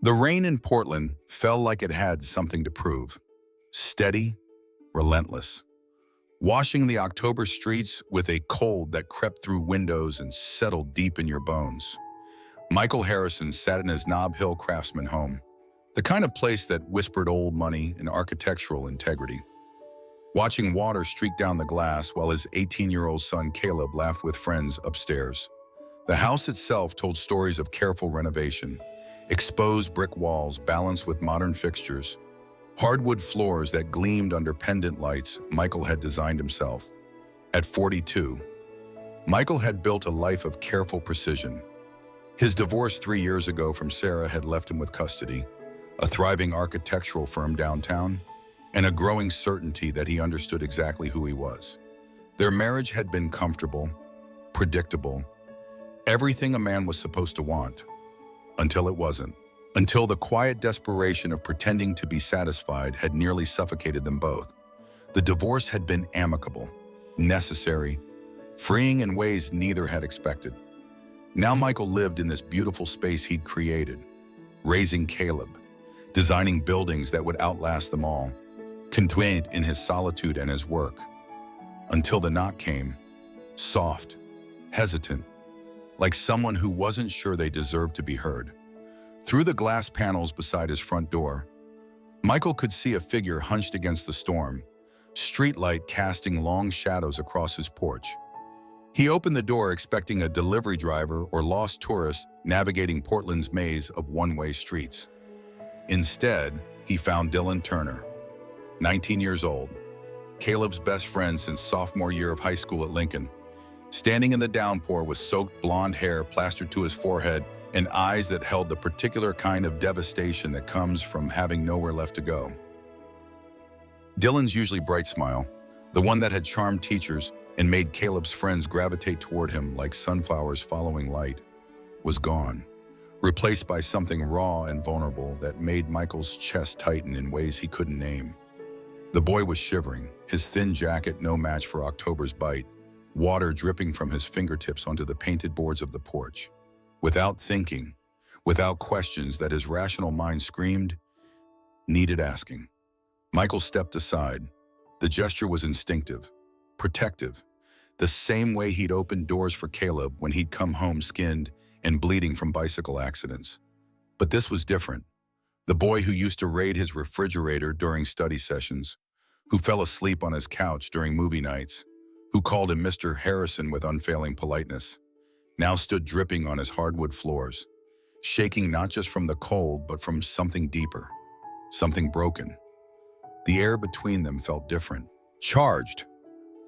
The rain in Portland fell like it had something to prove. Steady, relentless. Washing the October streets with a cold that crept through windows and settled deep in your bones. Michael Harrison sat in his Nob Hill craftsman home, the kind of place that whispered old money and architectural integrity. Watching water streak down the glass while his 18-year-old son Caleb laughed with friends upstairs. The house itself told stories of careful renovation, exposed brick walls balanced with modern fixtures, hardwood floors that gleamed under pendant lights Michael had designed himself. At 42, Michael had built a life of careful precision. His divorce 3 years ago from Sarah had left him with custody, a thriving architectural firm downtown, and a growing certainty that he understood exactly who he was. Their marriage had been comfortable, predictable, everything a man was supposed to want, until it wasn't. Until the quiet desperation of pretending to be satisfied had nearly suffocated them both. The divorce had been amicable, necessary, freeing in ways neither had expected. Now Michael lived in this beautiful space he'd created, raising Caleb, designing buildings that would outlast them all, contained in his solitude and his work. Until the knock came, soft, hesitant, like someone who wasn't sure they deserved to be heard. Through the glass panels beside his front door, Michael could see a figure hunched against the storm, streetlight casting long shadows across his porch. He opened the door expecting a delivery driver or lost tourist navigating Portland's maze of one-way streets. Instead, he found Dylan Turner, 19 years old, Caleb's best friend since sophomore year of high school at Lincoln, standing in the downpour with soaked blonde hair plastered to his forehead and eyes that held the particular kind of devastation that comes from having nowhere left to go. Dylan's usually bright smile, the one that had charmed teachers and made Caleb's friends gravitate toward him like sunflowers following light, was gone, replaced by something raw and vulnerable that made Michael's chest tighten in ways he couldn't name. The boy was shivering, his thin jacket no match for October's bite, water dripping from his fingertips onto the painted boards of the porch. Without thinking, without questions that his rational mind screamed, needed asking. Michael stepped aside. The gesture was instinctive, protective, the same way he'd opened doors for Caleb when he'd come home skinned and bleeding from bicycle accidents. But this was different. The boy who used to raid his refrigerator during study sessions, who fell asleep on his couch during movie nights, who called him Mr. Harrison with unfailing politeness, now stood dripping on his hardwood floors, shaking not just from the cold, but from something deeper, something broken. The air between them felt different, charged,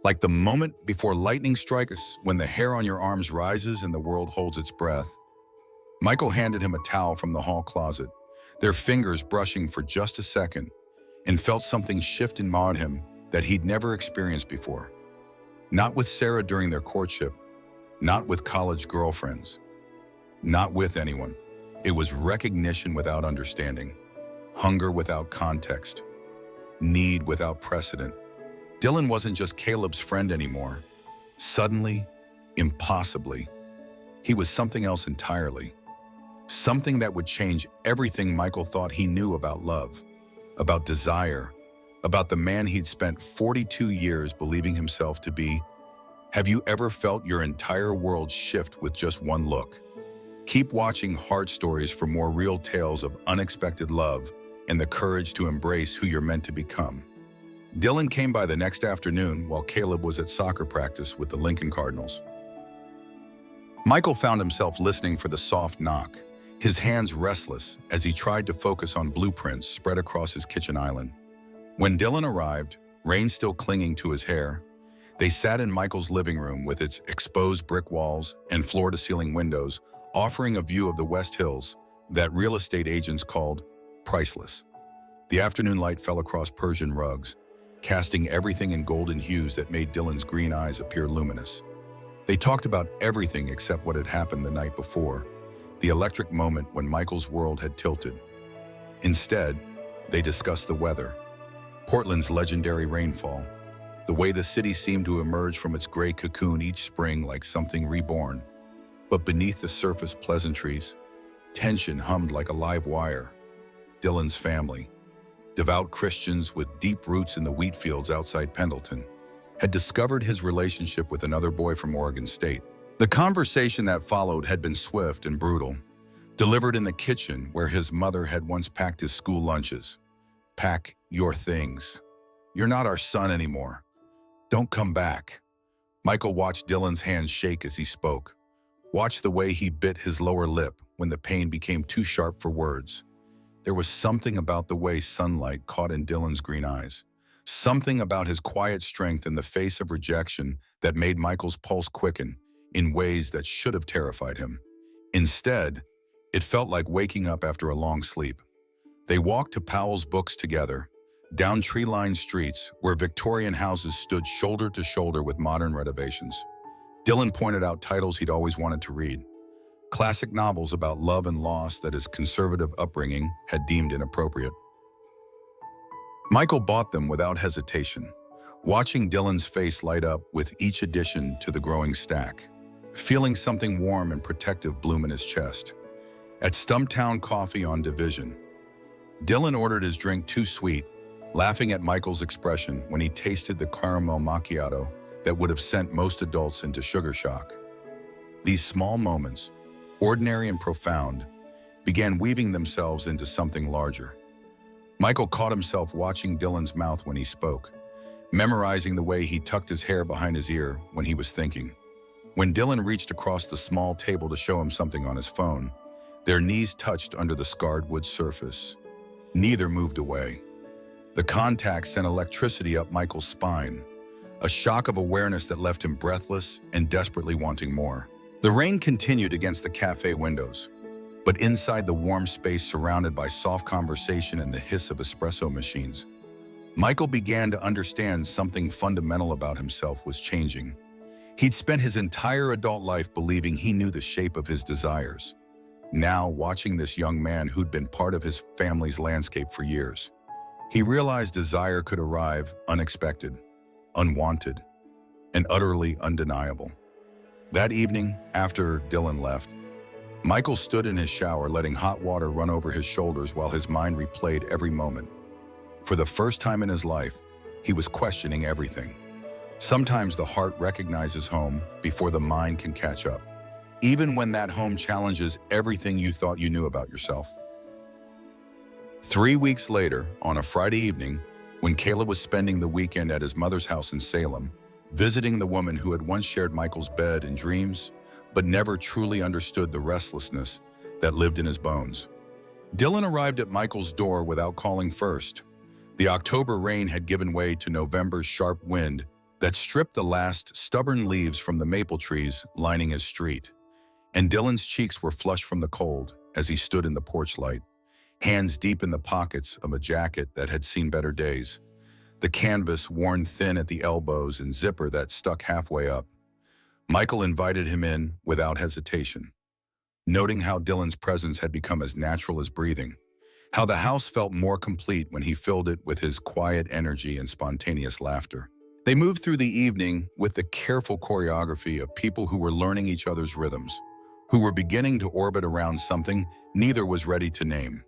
like the moment before lightning strikes when the hair on your arms rises and the world holds its breath. Michael handed him a towel from the hall closet, their fingers brushing for just a second, and felt something shift in him that he'd never experienced before. Not with Sarah during their courtship, not with college girlfriends, not with anyone. It was recognition without understanding, hunger without context, need without precedent. Dylan wasn't just Caleb's friend anymore. Suddenly, impossibly, he was something else entirely. Something that would change everything Michael thought he knew about love, about desire, about the man he'd spent 42 years believing himself to be. Have you ever felt your entire world shift with just one look? Keep watching Heart Stories for more real tales of unexpected love and the courage to embrace who you're meant to become. Dylan came by the next afternoon while Caleb was at soccer practice with the Lincoln Cardinals. Michael found himself listening for the soft knock, his hands restless as he tried to focus on blueprints spread across his kitchen island. When Dylan arrived, rain still clinging to his hair, they sat in Michael's living room with its exposed brick walls and floor-to-ceiling windows, offering a view of the West Hills that real estate agents called priceless. The afternoon light fell across Persian rugs, casting everything in golden hues that made Dylan's green eyes appear luminous. They talked about everything except what had happened the night before, the electric moment when Michael's world had tilted. Instead, they discussed the weather, Portland's legendary rainfall, the way the city seemed to emerge from its gray cocoon each spring like something reborn. But beneath the surface pleasantries, Tension hummed like a live wire. Dylan's family, devout Christians with deep roots in the wheat fields outside Pendleton, had discovered his relationship with another boy from Oregon State. The conversation that followed had been swift and brutal, delivered in the kitchen where his mother had once packed his school lunches. "Pack your things. You're not our son anymore. Don't come back." Michael watched Dylan's hands shake as he spoke. Watched the way he bit his lower lip when the pain became too sharp for words. There was something about the way sunlight caught in Dylan's green eyes. Something about his quiet strength in the face of rejection that made Michael's pulse quicken in ways that should have terrified him. Instead, it felt like waking up after a long sleep. They walked to Powell's Books together, down tree-lined streets where Victorian houses stood shoulder to shoulder with modern renovations. Dylan pointed out titles he'd always wanted to read, classic novels about love and loss that his conservative upbringing had deemed inappropriate. Michael bought them without hesitation, watching Dylan's face light up with each addition to the growing stack, feeling something warm and protective bloom in his chest. At Stumptown Coffee on Division, Dylan ordered his drink too sweet, laughing at Michael's expression when he tasted the caramel macchiato that would have sent most adults into sugar shock. These small moments, ordinary and profound, began weaving themselves into something larger. Michael caught himself watching Dylan's mouth when he spoke, memorizing the way he tucked his hair behind his ear when he was thinking. When Dylan reached across the small table to show him something on his phone, their knees touched under the scarred wood surface. Neither moved away. The contact sent electricity up Michael's spine, a shock of awareness that left him breathless and desperately wanting more. The rain continued against the cafe windows, but inside the warm space surrounded by soft conversation and the hiss of espresso machines, Michael began to understand something fundamental about himself was changing. He'd spent his entire adult life believing he knew the shape of his desires. Now, watching this young man who'd been part of his family's landscape for years, he realized desire could arrive unexpected, unwanted, and utterly undeniable. That evening, after Dylan left, Michael stood in his shower letting hot water run over his shoulders while his mind replayed every moment. For the first time in his life, he was questioning everything. Sometimes the heart recognizes home before the mind can catch up, even when that home challenges everything you thought you knew about yourself. 3 weeks later, on a Friday evening, when Caleb was spending the weekend at his mother's house in Salem, visiting the woman who had once shared Michael's bed and dreams, but never truly understood the restlessness that lived in his bones. Dylan arrived at Michael's door without calling first. The October rain had given way to November's sharp wind that stripped the last stubborn leaves from the maple trees lining his street. And Dylan's cheeks were flushed from the cold as he stood in the porch light, hands deep in the pockets of a jacket that had seen better days, the canvas worn thin at the elbows and zipper that stuck halfway up. Michael invited him in without hesitation, noting how Dylan's presence had become as natural as breathing, how the house felt more complete when he filled it with his quiet energy and spontaneous laughter. They moved through the evening with the careful choreography of people who were learning each other's rhythms, who were beginning to orbit around something neither was ready to name.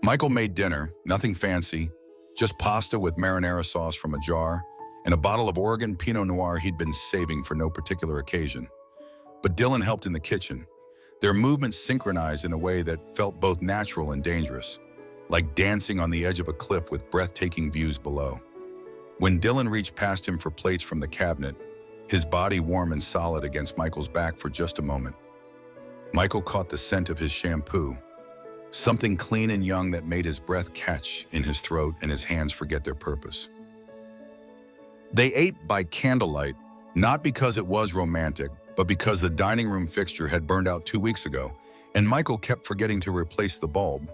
Michael made dinner, nothing fancy, just pasta with marinara sauce from a jar and a bottle of Oregon Pinot Noir he'd been saving for no particular occasion. But Dylan helped in the kitchen, their movements synchronized in a way that felt both natural and dangerous, like dancing on the edge of a cliff with breathtaking views below. When Dylan reached past him for plates from the cabinet, his body warm and solid against Michael's back for just a moment, Michael caught the scent of his shampoo, something clean and young that made his breath catch in his throat and his hands forget their purpose. They ate by candlelight, not because it was romantic, but because the dining room fixture had burned out 2 weeks ago, and Michael kept forgetting to replace the bulb.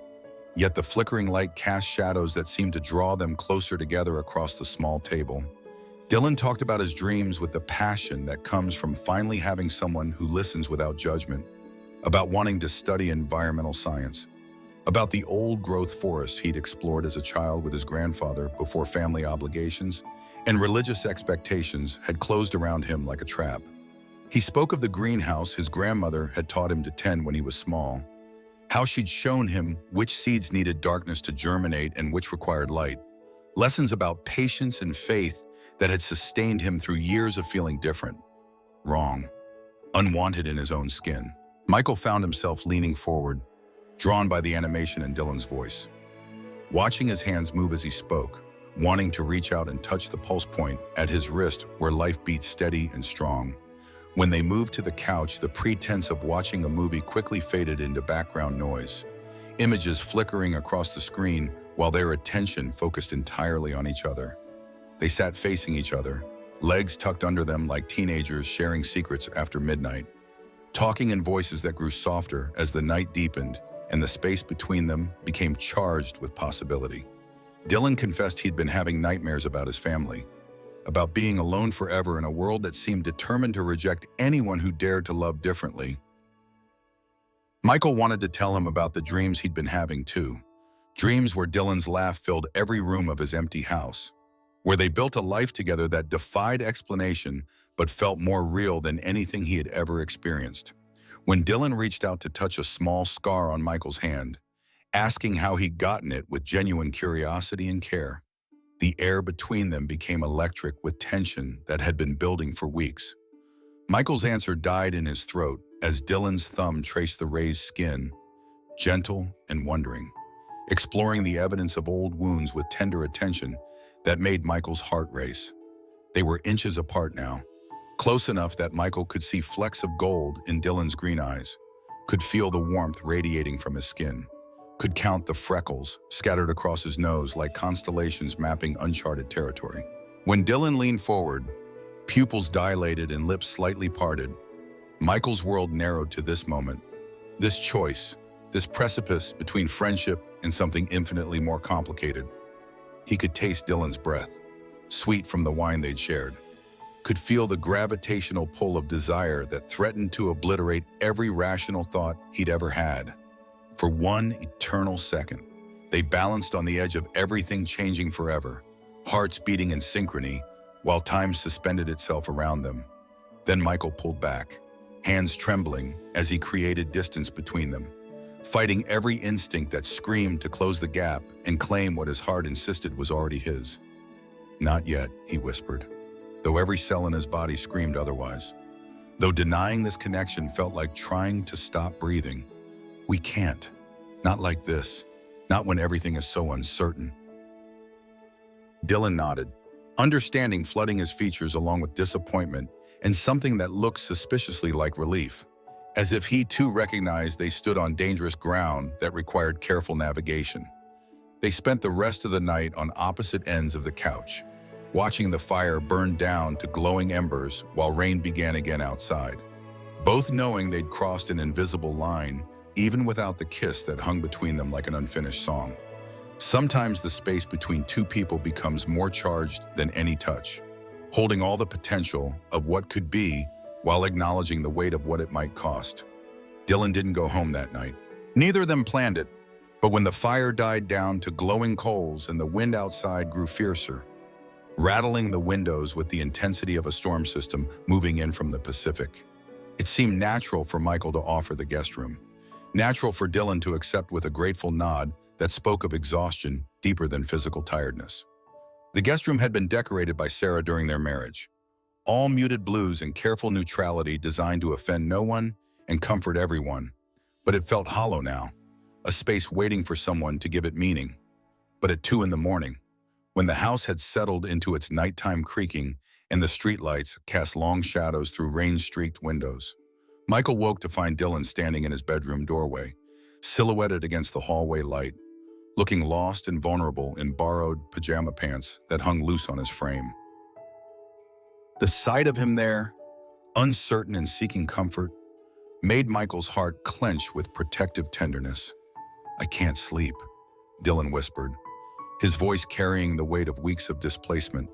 Yet the flickering light cast shadows that seemed to draw them closer together across the small table. Dylan talked about his dreams with the passion that comes from finally having someone who listens without judgment, about wanting to study environmental science, about the old-growth forests he'd explored as a child with his grandfather before family obligations and religious expectations had closed around him like a trap. He spoke of the greenhouse his grandmother had taught him to tend when he was small, How she'd shown him which seeds needed darkness to germinate and which required light. Lessons about patience and faith that had sustained him through years of feeling different, wrong, unwanted in his own skin. Michael found himself leaning forward, drawn by the animation in Dylan's voice. Watching his hands move as he spoke, wanting to reach out and touch the pulse point at his wrist where life beat steady and strong. When they moved to the couch, the pretense of watching a movie quickly faded into background noise, images flickering across the screen while their attention focused entirely on each other. They sat facing each other, legs tucked under them like teenagers sharing secrets after midnight, talking in voices that grew softer as the night deepened and the space between them became charged with possibility. Dylan confessed he'd been having nightmares about his family, about being alone forever in a world that seemed determined to reject anyone who dared to love differently. Michael wanted to tell him about the dreams he'd been having too. Dreams where Dylan's laugh filled every room of his empty house, where they built a life together that defied explanation but felt more real than anything he had ever experienced. When Dylan reached out to touch a small scar on Michael's hand, asking how he'd gotten it with genuine curiosity and care, the air between them became electric with tension that had been building for weeks. Michael's answer died in his throat as Dylan's thumb traced the raised skin, gentle and wondering, exploring the evidence of old wounds with tender attention that made Michael's heart race. They were inches apart now, close enough that Michael could see flecks of gold in Dylan's green eyes, could feel the warmth radiating from his skin, could count the freckles scattered across his nose like constellations mapping uncharted territory. When Dylan leaned forward, pupils dilated and lips slightly parted, Michael's world narrowed to this moment, this choice, this precipice between friendship and something infinitely more complicated. He could taste Dylan's breath, sweet from the wine they'd shared, could feel the gravitational pull of desire that threatened to obliterate every rational thought he'd ever had. For one eternal second, they balanced on the edge of everything changing forever, hearts beating in synchrony while time suspended itself around them. Then Michael pulled back, hands trembling as he created distance between them, fighting every instinct that screamed to close the gap and claim what his heart insisted was already his. "Not yet," he whispered, though every cell in his body screamed otherwise. Though denying this connection felt like trying to stop breathing. "We can't. Not like this. Not when everything is so uncertain." Dylan nodded, understanding flooding his features along with disappointment and something that looked suspiciously like relief, as if he too recognized they stood on dangerous ground that required careful navigation. They spent the rest of the night on opposite ends of the couch, watching the fire burn down to glowing embers while rain began again outside, both knowing they'd crossed an invisible line even without the kiss that hung between them like an unfinished song. Sometimes the space between two people becomes more charged than any touch, holding all the potential of what could be while acknowledging the weight of what it might cost. Dylan didn't go home that night. Neither of them planned it, but when the fire died down to glowing coals and the wind outside grew fiercer, rattling the windows with the intensity of a storm system moving in from the Pacific, it seemed natural for Michael to offer the guest room. Natural for Dylan to accept with a grateful nod that spoke of exhaustion deeper than physical tiredness. The guest room had been decorated by Sarah during their marriage. All muted blues and careful neutrality designed to offend no one and comfort everyone. But it felt hollow now, a space waiting for someone to give it meaning. But at 2 a.m, when the house had settled into its nighttime creaking and the streetlights cast long shadows through rain-streaked windows, Michael woke to find Dylan standing in his bedroom doorway, silhouetted against the hallway light, looking lost and vulnerable in borrowed pajama pants that hung loose on his frame. The sight of him there, uncertain and seeking comfort, made Michael's heart clench with protective tenderness. "I can't sleep," Dylan whispered, his voice carrying the weight of weeks of displacement,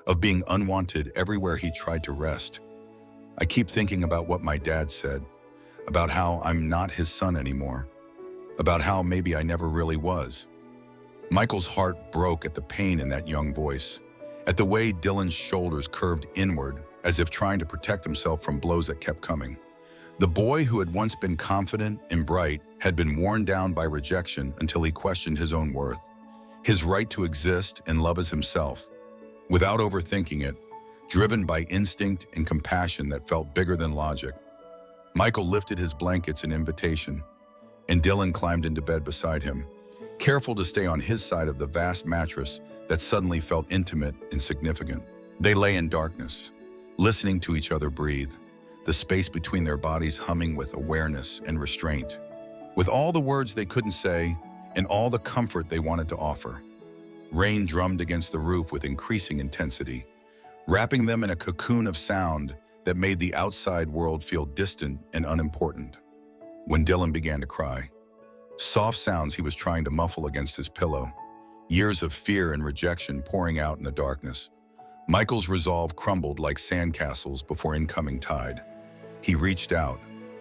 of being unwanted everywhere he tried to rest. "I keep thinking about what my dad said, about how I'm not his son anymore, about how maybe I never really was." Michael's heart broke at the pain in that young voice, at the way Dylan's shoulders curved inward as if trying to protect himself from blows that kept coming. The boy who had once been confident and bright had been worn down by rejection until he questioned his own worth, his right to exist and love as himself. Without overthinking it, driven by instinct and compassion that felt bigger than logic, Michael lifted his blankets in invitation, and Dylan climbed into bed beside him, careful to stay on his side of the vast mattress that suddenly felt intimate and significant. They lay in darkness, listening to each other breathe, the space between their bodies humming with awareness and restraint. With all the words they couldn't say and all the comfort they wanted to offer, rain drummed against the roof with increasing intensity, wrapping them in a cocoon of sound that made the outside world feel distant and unimportant. When Dylan began to cry, soft sounds he was trying to muffle against his pillow, years of fear and rejection pouring out in the darkness, Michael's resolve crumbled like sandcastles before incoming tide. He reached out,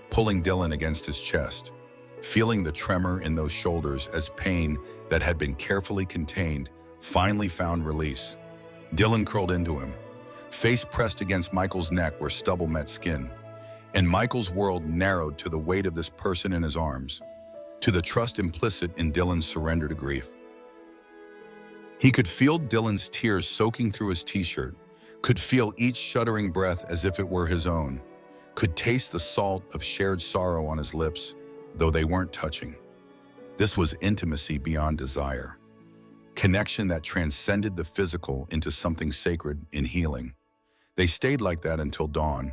pulling Dylan against his chest, feeling the tremor in those shoulders as pain that had been carefully contained finally found release. Dylan curled into him, face pressed against Michael's neck where stubble met skin, and Michael's world narrowed to the weight of this person in his arms, to the trust implicit in Dylan's surrender to grief. He could feel Dylan's tears soaking through his t-shirt, could feel each shuddering breath as if it were his own, could taste the salt of shared sorrow on his lips, though they weren't touching. This was intimacy beyond desire, connection that transcended the physical into something sacred and healing. They stayed like that until dawn,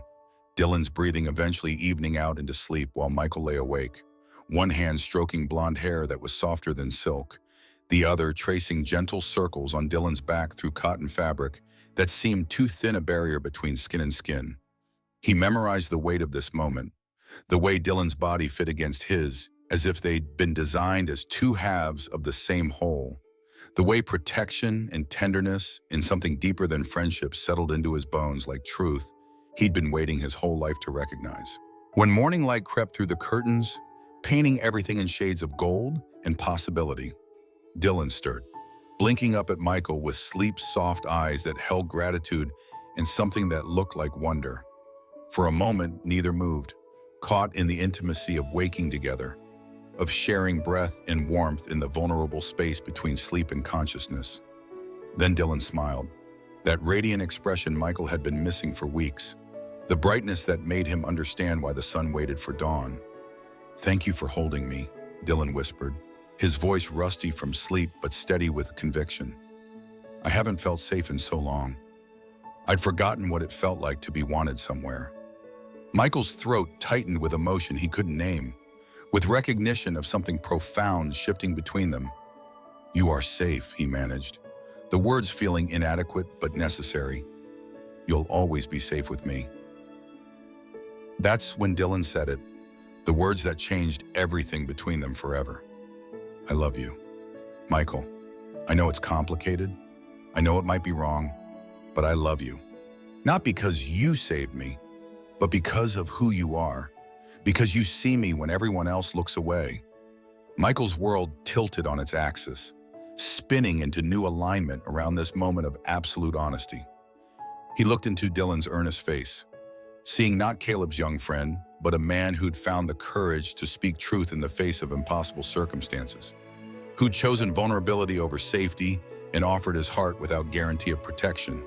Dylan's breathing eventually evening out into sleep while Michael lay awake, one hand stroking blonde hair that was softer than silk, the other tracing gentle circles on Dylan's back through cotton fabric that seemed too thin a barrier between skin and skin. He memorized the weight of this moment, the way Dylan's body fit against his, as if they'd been designed as two halves of the same whole, the way protection and tenderness in something deeper than friendship settled into his bones like truth he'd been waiting his whole life to recognize. When morning light crept through the curtains, painting everything in shades of gold and possibility, Dylan stirred, blinking up at Michael with sleep-soft eyes that held gratitude and something that looked like wonder. For a moment, neither moved, caught in the intimacy of waking together, of sharing breath and warmth in the vulnerable space between sleep and consciousness. Then Dylan smiled, that radiant expression Michael had been missing for weeks, the brightness that made him understand why the sun waited for dawn. "Thank you for holding me," Dylan whispered, his voice rusty from sleep but steady with conviction. "I haven't felt safe in so long. I'd forgotten what it felt like to be wanted somewhere." Michael's throat tightened with emotion he couldn't name, with recognition of something profound shifting between them. "You are safe," he managed, the words feeling inadequate but necessary. "You'll always be safe with me." That's when Dylan said it, the words that changed everything between them forever. "I love you, Michael. I know it's complicated. I know it might be wrong, but I love you. Not because you saved me, but because of who you are, because you see me when everyone else looks away." Michael's world tilted on its axis, spinning into new alignment around this moment of absolute honesty. He looked into Dylan's earnest face, seeing not Caleb's young friend, but a man who'd found the courage to speak truth in the face of impossible circumstances, who'd chosen vulnerability over safety and offered his heart without guarantee of protection.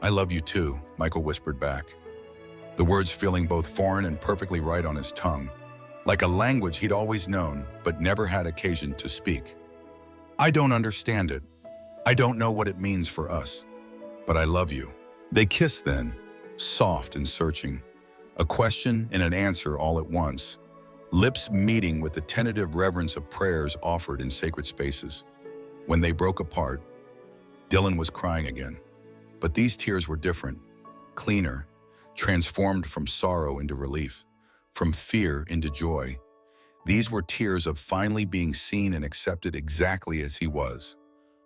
"I love you too," Michael whispered back, the words feeling both foreign and perfectly right on his tongue, like a language he'd always known but never had occasion to speak. "I don't understand it. I don't know what it means for us, but I love you." They kissed then, soft and searching, a question and an answer all at once, lips meeting with the tentative reverence of prayers offered in sacred spaces. When they broke apart, Dylan was crying again, but these tears were different, cleaner, transformed from sorrow into relief, from fear into joy. These were tears of finally being seen and accepted exactly as he was,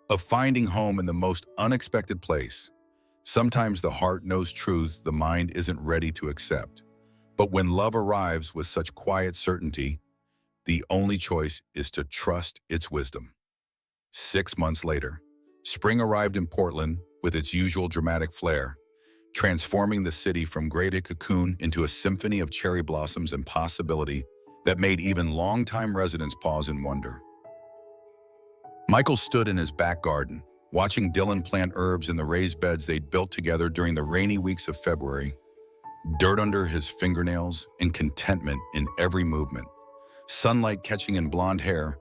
of finding home in the most unexpected place. Sometimes the heart knows truths the mind isn't ready to accept. But when love arrives with such quiet certainty, the only choice is to trust its wisdom. 6 months later, spring arrived in Portland with its usual dramatic flair. transforming the city from gray cocoon into a symphony of cherry blossoms and possibility that made even longtime residents pause in wonder. Michael stood in his back garden, watching Dylan plant herbs in the raised beds they'd built together during the rainy weeks of February, dirt under his fingernails and contentment in every movement, sunlight catching in blonde hair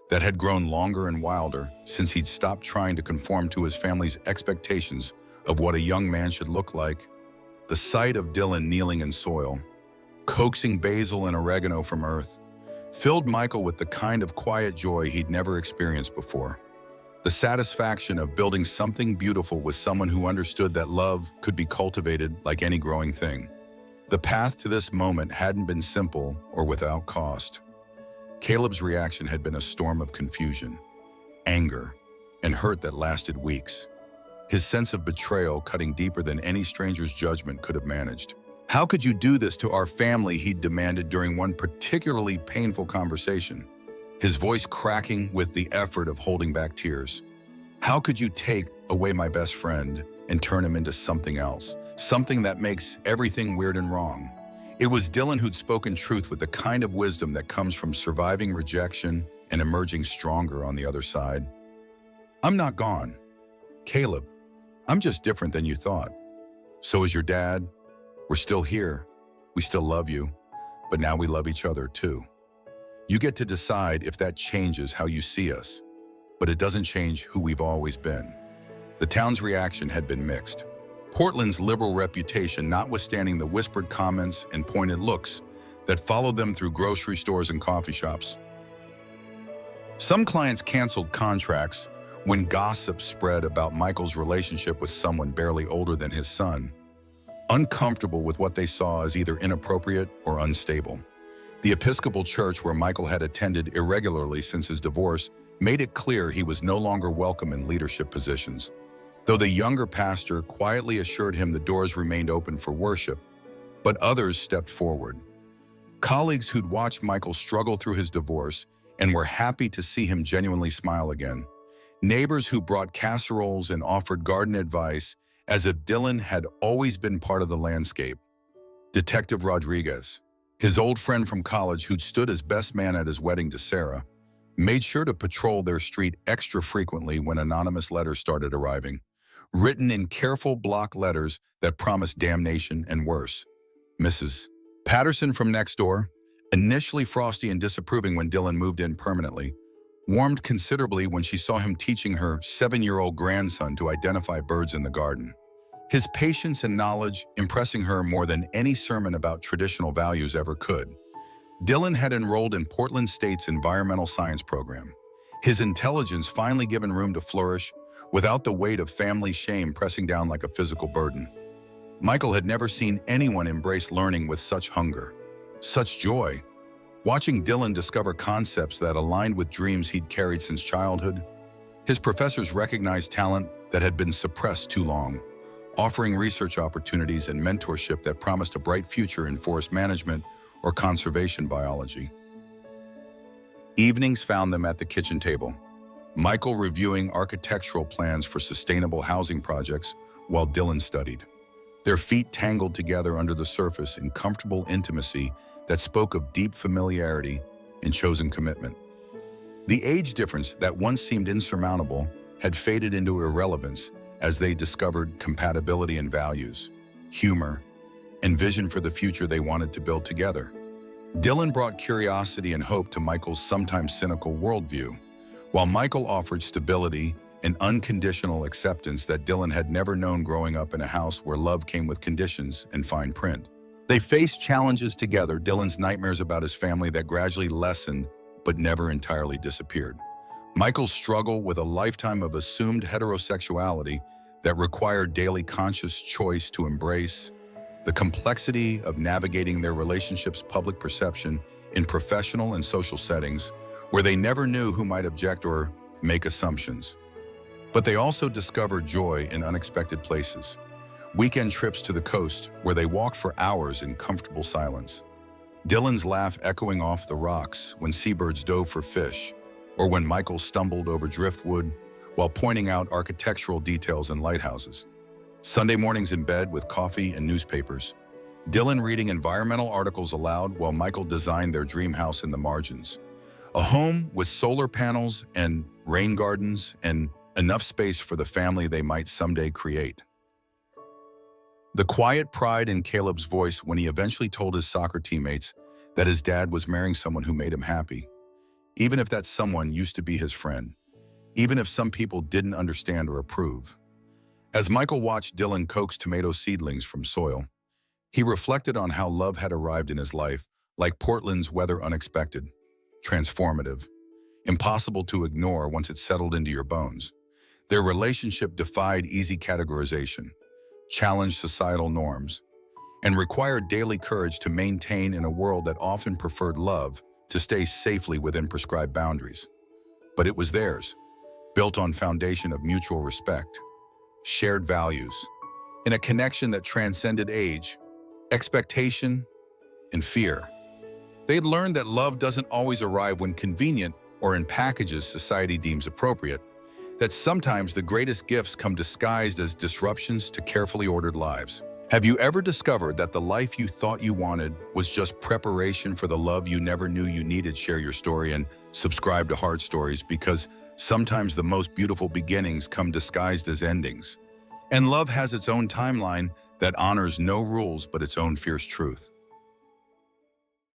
that had grown longer and wilder since he'd stopped trying to conform to his family's expectations of what a young man should look like. The sight of Dylan kneeling in soil, coaxing basil and oregano from earth, filled Michael with the kind of quiet joy he'd never experienced before. The satisfaction of building something beautiful with someone who understood that love could be cultivated like any growing thing. The path to this moment hadn't been simple or without cost. Caleb's reaction had been a storm of confusion, anger, and hurt that lasted weeks, his sense of betrayal cutting deeper than any stranger's judgment could have managed. "How could you do this to our family?" he'd demanded during one particularly painful conversation, his voice cracking with the effort of holding back tears. "How could you take away my best friend and turn him into something else, something that makes everything weird and wrong?" It was Dylan who'd spoken truth with the kind of wisdom that comes from surviving rejection and emerging stronger on the other side. "I'm not gone, Caleb. I'm just different than you thought. So is your dad. We're still here. We still love you. But now we love each other too. You get to decide if that changes how you see us. But it doesn't change who we've always been." The town's reaction had been mixed. Portland's liberal reputation notwithstanding the whispered comments and pointed looks that followed them through grocery stores and coffee shops. Some clients canceled contracts when gossip spread about Michael's relationship with someone barely older than his son, uncomfortable with what they saw as either inappropriate or unstable. The Episcopal Church, where Michael had attended irregularly since his divorce, made it clear he was no longer welcome in leadership positions, though the younger pastor quietly assured him the doors remained open for worship. But others stepped forward. Colleagues who'd watched Michael struggle through his divorce and were happy to see him genuinely smile again. Neighbors who brought casseroles and offered garden advice as if Dylan had always been part of the landscape. Detective Rodriguez, his old friend from college who'd stood as best man at his wedding to Sarah, made sure to patrol their street extra frequently when anonymous letters started arriving, written in careful block letters that promised damnation and worse. Mrs. Patterson from next door, initially frosty and disapproving when Dylan moved in permanently, warmed considerably when she saw him teaching her 7-year-old grandson to identify birds in the garden. His patience and knowledge impressing her more than any sermon about traditional values ever could. Dylan had enrolled in Portland State's environmental science program, his intelligence finally given room to flourish without the weight of family shame pressing down like a physical burden. Michael had never seen anyone embrace learning with such hunger, such joy. Watching Dylan discover concepts that aligned with dreams he'd carried since childhood, his professors recognized talent that had been suppressed too long, offering research opportunities and mentorship that promised a bright future in forest management or conservation biology. Evenings found them at the kitchen table, Michael reviewing architectural plans for sustainable housing projects while Dylan studied. Their feet tangled together under the surface in comfortable intimacy that spoke of deep familiarity and chosen commitment. The age difference that once seemed insurmountable had faded into irrelevance as they discovered compatibility in values, humor, and vision for the future they wanted to build together. Dylan brought curiosity and hope to Michael's sometimes cynical worldview, while Michael offered stability and unconditional acceptance that Dylan had never known growing up in a house where love came with conditions and fine print. They faced challenges together, Dylan's nightmares about his family that gradually lessened but never entirely disappeared. Michael's struggle with a lifetime of assumed heterosexuality that required daily conscious choice to embrace, the complexity of navigating their relationship's public perception in professional and social settings where they never knew who might object or make assumptions. But they also discovered joy in unexpected places. Weekend trips to the coast where they walked for hours in comfortable silence. Dylan's laugh echoing off the rocks when seabirds dove for fish, or when Michael stumbled over driftwood while pointing out architectural details and lighthouses. Sunday mornings in bed with coffee and newspapers. Dylan reading environmental articles aloud while Michael designed their dream house in the margins. A home with solar panels and rain gardens and enough space for the family they might someday create. The quiet pride in Caleb's voice when he eventually told his soccer teammates that his dad was marrying someone who made him happy, even if that someone used to be his friend, even if some people didn't understand or approve. As Michael watched Dylan coax tomato seedlings from soil, he reflected on how love had arrived in his life, like Portland's weather, unexpected, transformative, impossible to ignore once it settled into your bones. Their relationship defied easy categorization, challenged societal norms, and required daily courage to maintain in a world that often preferred love to stay safely within prescribed boundaries. But it was theirs, built on foundation of mutual respect, shared values, in a connection that transcended age, expectation, and fear. They'd learned that love doesn't always arrive when convenient or in packages society deems appropriate, that sometimes the greatest gifts come disguised as disruptions to carefully ordered lives. Have you ever discovered that the life you thought you wanted was just preparation for the love you never knew you needed? Share your story and subscribe to Hard Stories, because sometimes the most beautiful beginnings come disguised as endings. And love has its own timeline that honors no rules but its own fierce truth.